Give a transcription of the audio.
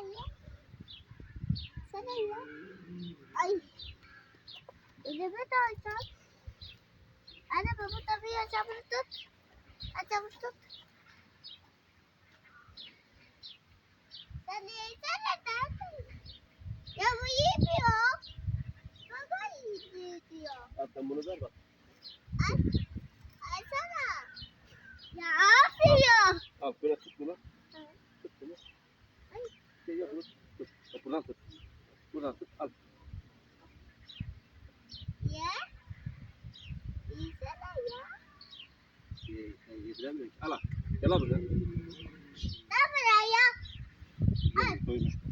ya. Sana ya. Ay. Elime dalacağım. Anne baba tabii ya çabuk tut. Çabuk tut. Sen yesene dersin. Ya bu yemiyor. Baba yiyor. Zaten bunu ver bak. Açsana. Ya yapıyor. Al böyle tut bunu. Tut bunu. Şey yap bunu. Tut. Bak buradan tut. Buradan tut. Al. Ye. Yesene ya. Yediremiyorum ki. Al al. Gel al buraya. Ne buraya? Doymuş.